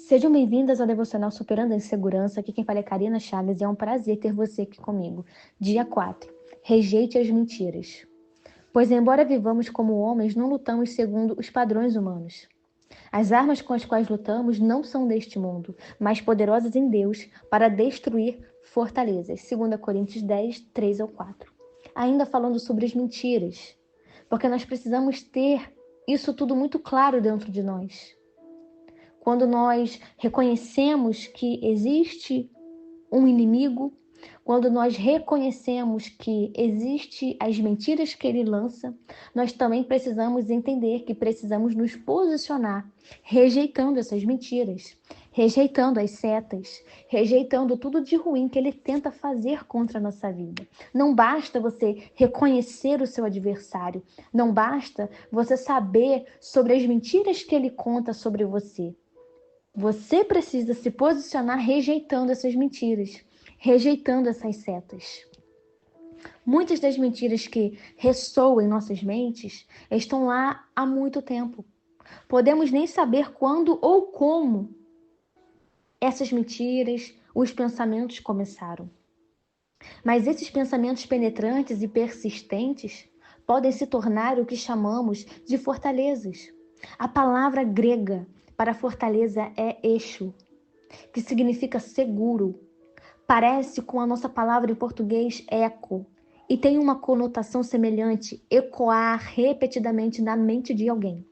Sejam bem-vindas ao Devocional Superando a Insegurança. Aqui quem fala é Karina Chagas e é um prazer ter você aqui comigo. Dia 4. Rejeite as mentiras. Pois embora vivamos como homens, não lutamos segundo os padrões humanos. As armas com as quais lutamos não são deste mundo, mas poderosas em Deus para destruir fortalezas. 2 Coríntios 10, 3 ao 4. Ainda falando sobre as mentiras, porque nós precisamos ter isso tudo muito claro dentro de nós. Quando nós reconhecemos que existe um inimigo, quando nós reconhecemos que existe as mentiras que ele lança, nós também precisamos entender que precisamos nos posicionar, rejeitando essas mentiras, rejeitando as setas, rejeitando tudo de ruim que ele tenta fazer contra a nossa vida. Não basta você reconhecer o seu adversário, não basta você saber sobre as mentiras que ele conta sobre você. Você precisa se posicionar rejeitando essas mentiras, rejeitando essas setas. Muitas das mentiras que ressoam em nossas mentes estão lá há muito tempo. Podemos nem saber quando ou como essas mentiras, os pensamentos começaram. Mas esses pensamentos penetrantes e persistentes podem se tornar o que chamamos de fortalezas. A palavra grega para fortaleza é eixo, que significa seguro. Parece com a nossa palavra em português eco e tem uma conotação semelhante, ecoar repetidamente na mente de alguém.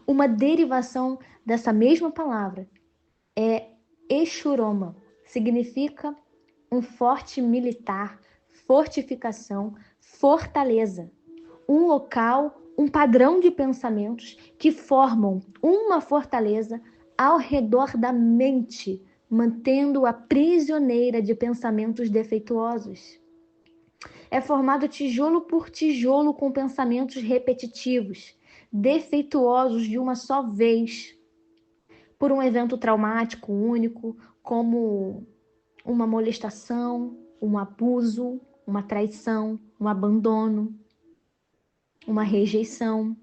Uma derivação dessa mesma palavra é eixuroma, significa um forte militar, fortificação, fortaleza. Um local, um padrão de pensamentos que formam uma fortaleza ao redor da mente, mantendo-a prisioneira de pensamentos defeituosos. É formado tijolo por tijolo com pensamentos repetitivos, defeituosos de uma só vez, por um evento traumático único, como uma molestação, um abuso, uma traição, um abandono, uma rejeição.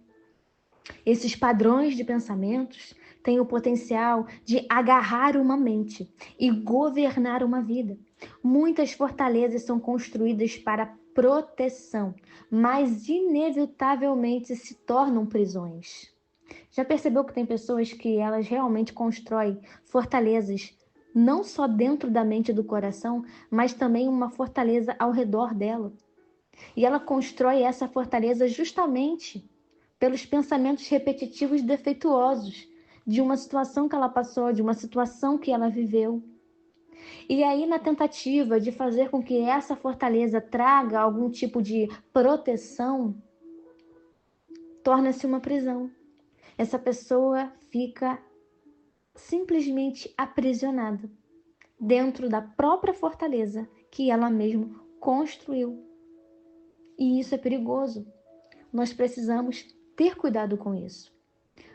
Esses padrões de pensamentos têm o potencial de agarrar uma mente e governar uma vida. Muitas fortalezas são construídas para proteção, mas inevitavelmente se tornam prisões. Já percebeu que tem pessoas que elas realmente constroem fortalezas não só dentro da mente e do coração, mas também uma fortaleza ao redor dela. E ela constrói essa fortaleza justamente pelos pensamentos repetitivos defeituosos de uma situação que ela passou, de uma situação que ela viveu. E aí, na tentativa de fazer com que essa fortaleza traga algum tipo de proteção, torna-se uma prisão. Essa pessoa fica simplesmente aprisionada dentro da própria fortaleza que ela mesma construiu. E isso é perigoso. Nós precisamos ter cuidado com isso.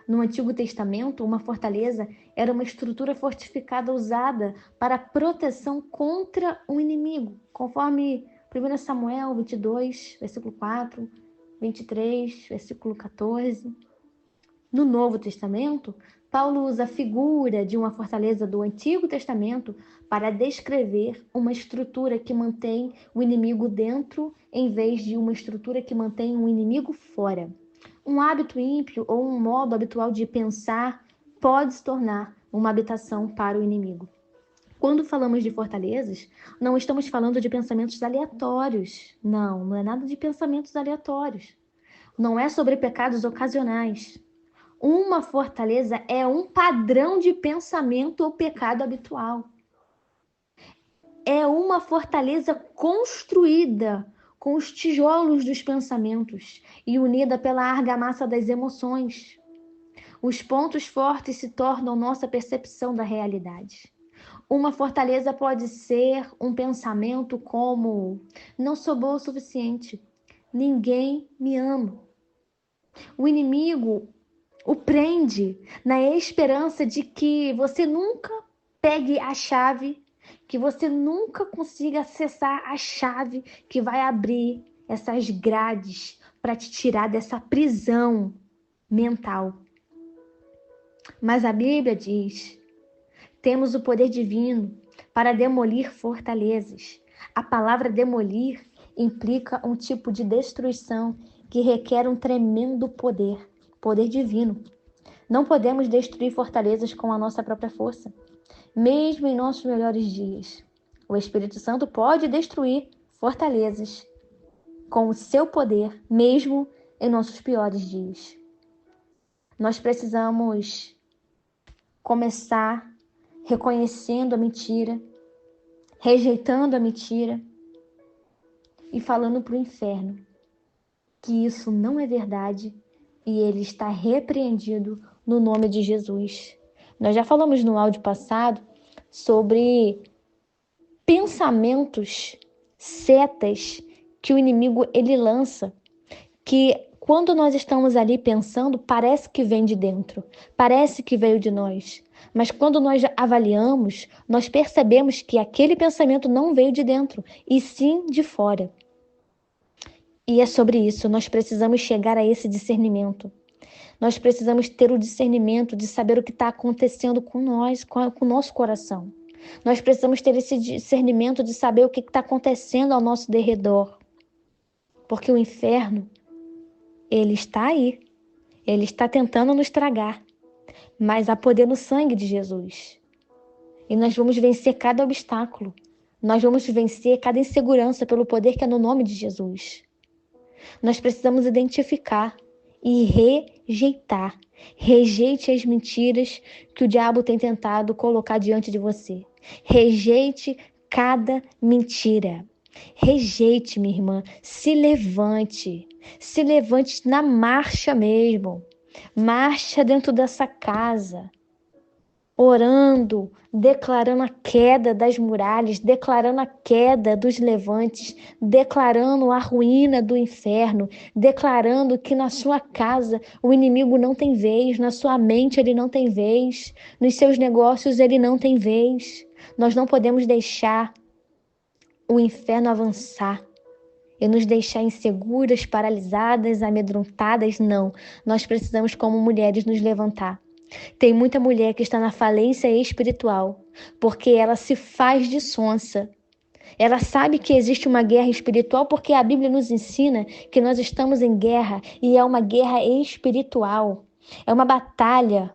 No Antigo Testamento, uma fortaleza era uma estrutura fortificada usada para proteção contra um inimigo, conforme 1 Samuel 22, versículo 4, 23, versículo 14. No Novo Testamento, Paulo usa a figura de uma fortaleza do Antigo Testamento para descrever uma estrutura que mantém o inimigo dentro, em vez de uma estrutura que mantém o inimigo fora. Um hábito ímpio ou um modo habitual de pensar pode se tornar uma habitação para o inimigo. Quando falamos de fortalezas, não estamos falando de pensamentos aleatórios. Não é nada de pensamentos aleatórios. Não é sobre pecados ocasionais. Uma fortaleza é um padrão de pensamento ou pecado habitual. É uma fortaleza construída com os tijolos dos pensamentos e unida pela argamassa das emoções. Os pontos fortes se tornam nossa percepção da realidade. Uma fortaleza pode ser um pensamento como: não sou boa o suficiente, ninguém me ama. O inimigo o prende na esperança de que você nunca pegue a chave, que você nunca consiga acessar a chave que vai abrir essas grades para te tirar dessa prisão mental. Mas a Bíblia diz Temos o poder divino para demolir fortalezas. A palavra demolir implica um tipo de destruição que requer um tremendo poder divino. Não podemos destruir fortalezas com a nossa própria força, mesmo em nossos melhores dias. O Espírito Santo pode destruir fortalezas com o seu poder, mesmo em nossos piores dias. Nós precisamos começar reconhecendo a mentira, rejeitando a mentira e falando para o inferno que isso não é verdade e ele está repreendido no nome de Jesus. Nós já falamos no áudio passado sobre pensamentos, setas que o inimigo ele lança, que quando nós estamos ali pensando, parece que vem de dentro, parece que veio de nós. Mas quando nós avaliamos, nós percebemos que aquele pensamento não veio de dentro, e sim de fora. E é sobre isso, nós precisamos chegar a esse discernimento. Nós precisamos ter o discernimento de saber o que está acontecendo com nós, com o nosso coração. Nós precisamos ter esse discernimento de saber o que está acontecendo ao nosso derredor. Porque o inferno, ele está aí. Ele está tentando nos tragar. Mas há poder no sangue de Jesus. E nós vamos vencer cada obstáculo. Nós vamos vencer cada insegurança pelo poder que é no nome de Jesus. Nós precisamos identificar e rejeitar. Rejeite as mentiras que o diabo tem tentado colocar diante de você. Rejeite cada mentira. Rejeite, minha irmã. Se levante. Se levante na marcha mesmo. Marcha dentro dessa casa. Orando, declarando a queda das muralhas, declarando a queda dos levantes, declarando a ruína do inferno, declarando que na sua casa o inimigo não tem vez, na sua mente ele não tem vez, nos seus negócios ele não tem vez. Nós não podemos deixar o inferno avançar e nos deixar inseguras, paralisadas, amedrontadas, não. Nós precisamos, como mulheres, nos levantar. Tem muita mulher que está na falência espiritual, porque ela se faz de sonsa. Ela sabe que existe uma guerra espiritual, porque a Bíblia nos ensina que nós estamos em guerra, e é uma guerra espiritual. É uma batalha.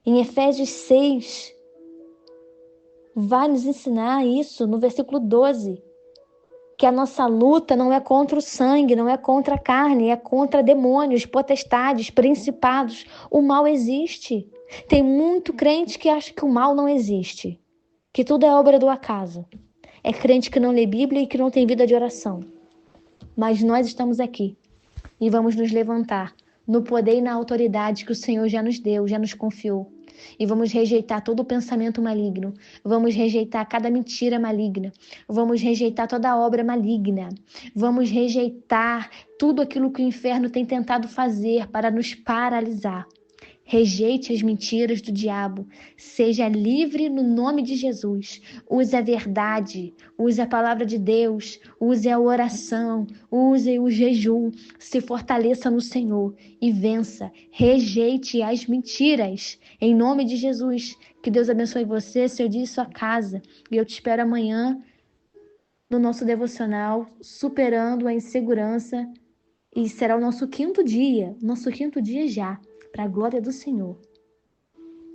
Em Efésios 6, vai nos ensinar isso, no versículo 12. Que a nossa luta não é contra o sangue, não é contra a carne, é contra demônios, potestades, principados. O mal existe. Tem muito crente que acha que o mal não existe, que tudo é obra do acaso. É crente que não lê Bíblia e que não tem vida de oração. Mas nós estamos aqui e vamos nos levantar no poder e na autoridade que o Senhor já nos deu, já nos confiou. E vamos rejeitar todo o pensamento maligno. Vamos rejeitar cada mentira maligna. Vamos rejeitar toda obra maligna. Vamos rejeitar tudo aquilo que o inferno tem tentado fazer para nos paralisar. Rejeite as mentiras do diabo. Seja livre no nome de Jesus. Use a verdade. Use a palavra de Deus. Use a oração. Use o jejum. Se fortaleça no Senhor e vença. Rejeite as mentiras. Em nome de Jesus. Que Deus abençoe você, seu dia e sua casa. E eu te espero amanhã no nosso devocional, superando a insegurança. E será o nosso quinto dia. Nosso quinto dia já. Para a glória do Senhor.